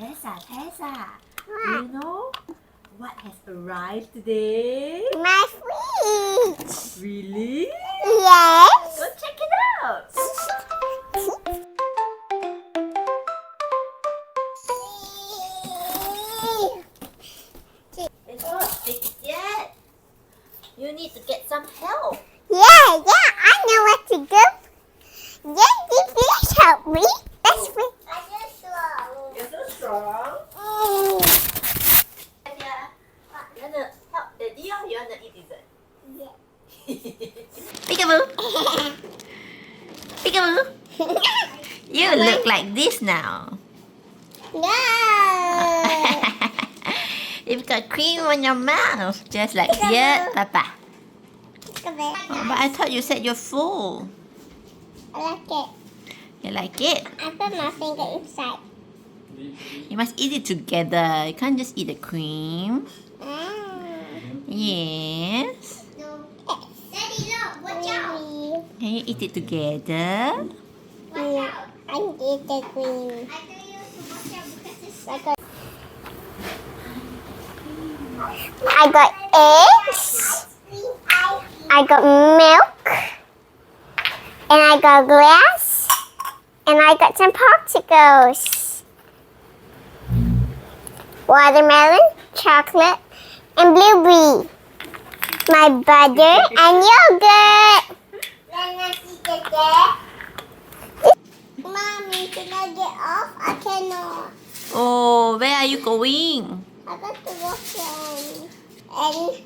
Tessa, do you know what has arrived today? My fridge. Really? Yes. Go check it out. It's not fixed yet. You need to get some help. Yeah, I know what to do. Yes, please help me. That's me. I'm just slow. You're so strong. Yeah. You wanna help Daddy or you wanna eat dessert? Yeah. Peekaboo. Peekaboo. You look like this now. No. You've got cream on your mouth, just like here, Papa. Oh, but I thought you said you're full. I like it. You like it? I put my finger inside. You must eat it together. You can't just eat the cream. Yes. Daddy, look, watch out. Can you eat it together? Watch out. I eat the cream. I tell you to watch out because it's like a... I got eggs. I got milk. And I got glass. And I got some popsicles. Watermelon, chocolate, and blueberry. My butter and yogurt. Mommy, can I get off? I cannot. Oh, where are you going? I got to wash them and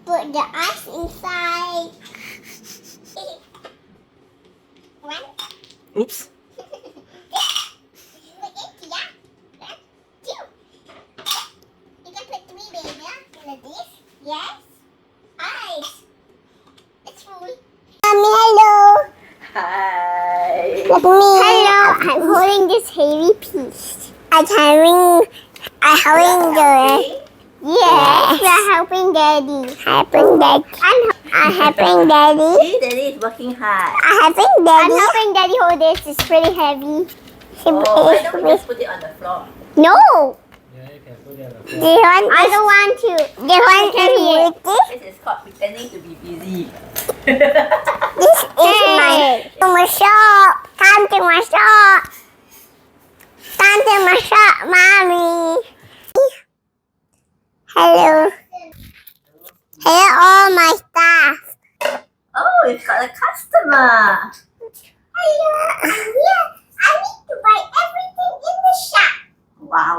put the ice inside. One. Oops. Yes. Ice. It's full. Mommy, hello. Hi. Hello. I'm holding this heavy piece. I'm helping the. Yes. We're helping Daddy. Helping Daddy. I'm helping Daddy. See, Daddy is working hard. I'm helping Daddy. I'm helping Daddy hold this. It's pretty heavy. Oh, why don't we just put it on the floor? No. Yeah, you can put it on the floor. I don't want to. The one is with this. This is called pretending to be busy. This is my shop. Come to my shop. Come to my shop, Mommy. Hello. Hello, all my staff. Oh, you've got a customer. Hello. Yeah, I need to buy everything in the shop. Wow,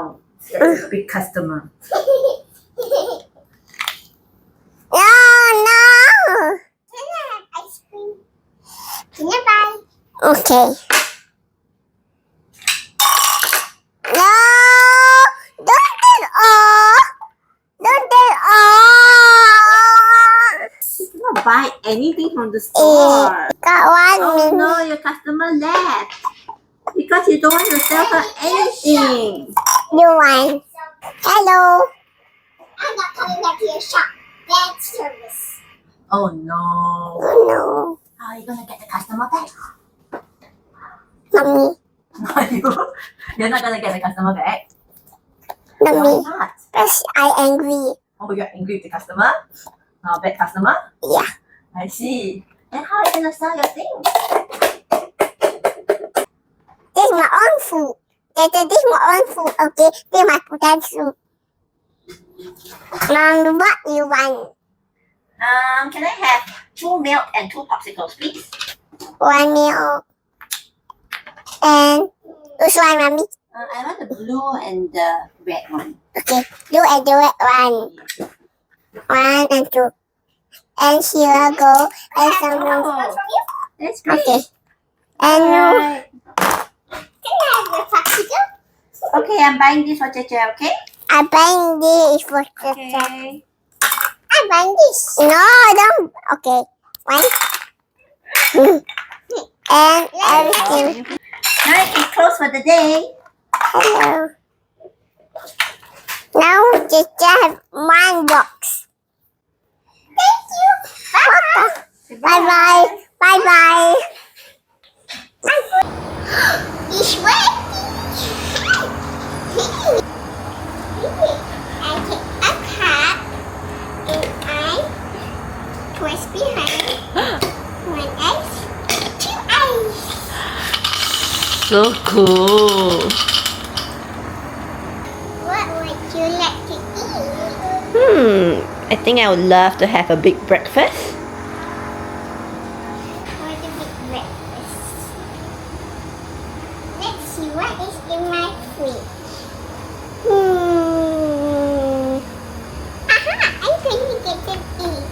that's a big customer. No. Can I have ice cream? Can you buy? Okay. No. Don't do it all. Don't do it all. You cannot buy anything from the store. Got one Oh minute. no, your customer left. Because you don't want to sell her anything. You want? Hello. I'm not coming back to your shop. Bad service. Oh no. Oh no. How are you going to get the customer back? Mommy. You're not going to get the customer back? Mommy. Why not? Because I'm angry. Oh, you're angry with the customer? Bad customer? Yeah. I see. Then how are you going to sell your things? This is my own food. This is my own food, okay? This is my potential. Mom, what you want? Can I have 2 milk and 2 popsicles, please? One milk. And which one, Mommy? I want the blue and the red one. Okay, do and do it one. One and two. And here go. And some Oh, that's great. Okay. And Alright. can I have your popsicle? Okay, I'm buying this for Cheche, okay? I'm buying this for the Okay. I'm buying this. No, don't. Okay. One. And everything. Alright, it's closed for the day. Hello. Now just have one box. Thank you. Bye bye. Bye bye. It's ready. so cool. What would you like to eat? I think I would love to have a big breakfast. For the big breakfast. Let's see what is in my fridge. Aha! I'm going to get to eat.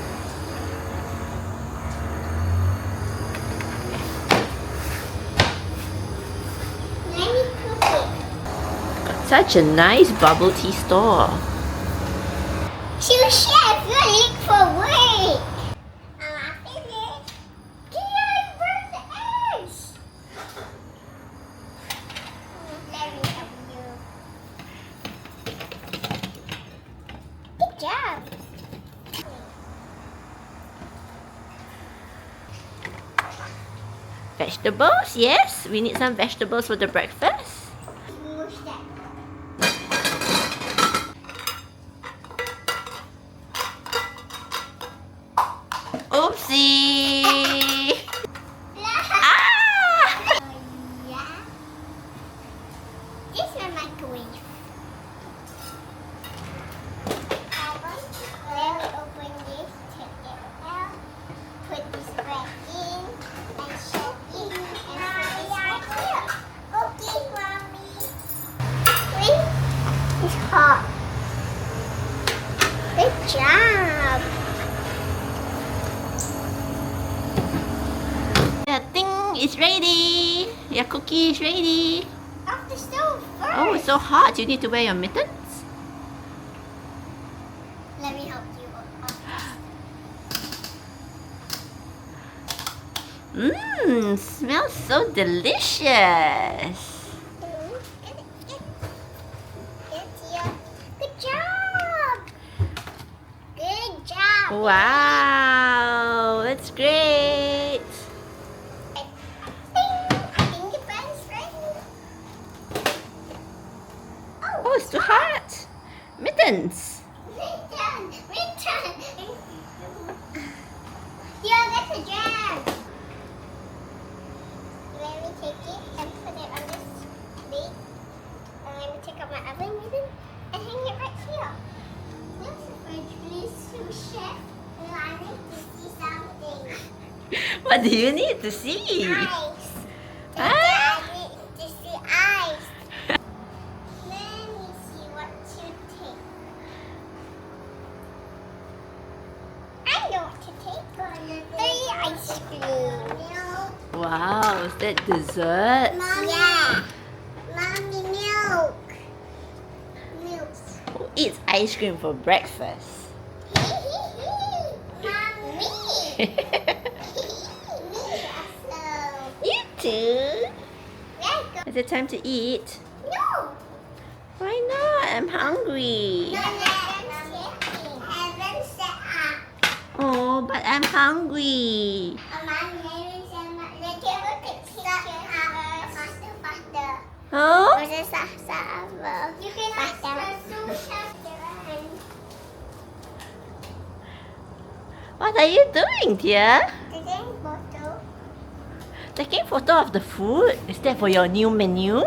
Let me cook it. Such a nice bubble tea store. Sous chef, you're late for work. I finished. Can I burn the eggs? Let me help you. Good job. Vegetables, yes. We need some vegetables for the breakfast. Mush that. Oopsie! Ah! Yeah. This is my microwave. Let me open this, take it out, put this back in, and shut it, and put this back here. Okay, Mommy. Wait, it's hot. Good job. The thing is ready. Your cookie is ready. Off the stove first. Oh, it's so hot. You need to wear your mittens. Let me help you. Smells so delicious. Good job. Good job. Wow, that's great. I think the bread's ready. Oh, it's too hot. Mittens. Return. Yeah, that's a jam. Let me take it and put it on this plate. And let me take out my oven mitten and hang it right here. This is for Julie's sous chef. And I need to see something. What do you need to see? Eyes. Ah. I need to see eyes. Let me see what to take. I know what to take. 3 ice cream. Wow, is that dessert? Mommy. Yeah. Mommy, milk. Milk. Who eats ice cream for breakfast? Mommy. You too. Let's go. Is it time to eat? No. Why not? I'm hungry. Haven't set up. Oh, but I'm hungry. Oh? What are you doing, dear? Taking photo of the food? Is that for your new menu?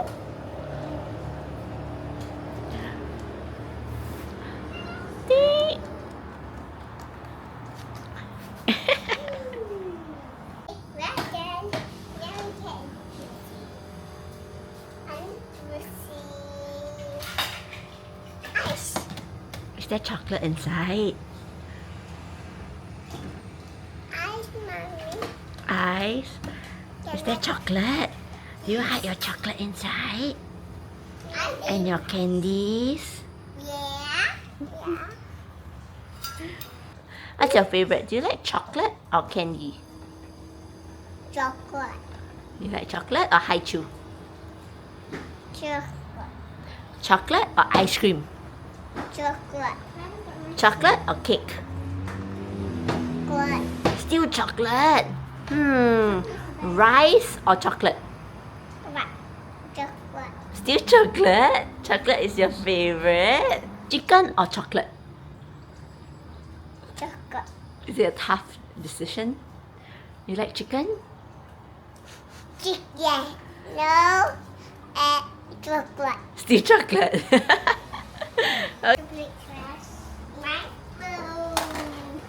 Ding. Is there chocolate inside? Ice? Is there chocolate? Do you hide your chocolate inside? And your candies? Yeah. What's your favorite? Do you like chocolate or candy? Chocolate. You like chocolate or high chew? Chocolate. Chocolate or ice cream? Chocolate. Chocolate or cake? Chocolate. Still chocolate. Rice or chocolate? Chocolate. Still chocolate? Chocolate is your favorite? Chicken or chocolate? Chocolate. Is it a tough decision? You like chicken? Chicken. No. chocolate. Still chocolate. Big trash. My phone.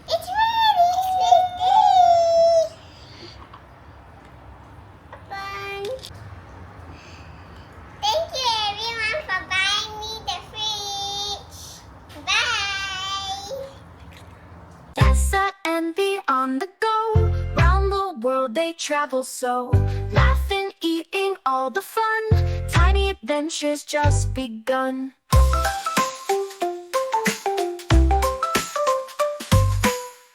It's ready, sweetie. Fun. Thank you everyone for buying me the fridge. Bye. Tessa and Bee on the go. Round the world they travel so. Laughing, eating, all the fun. Tiny adventures just begun.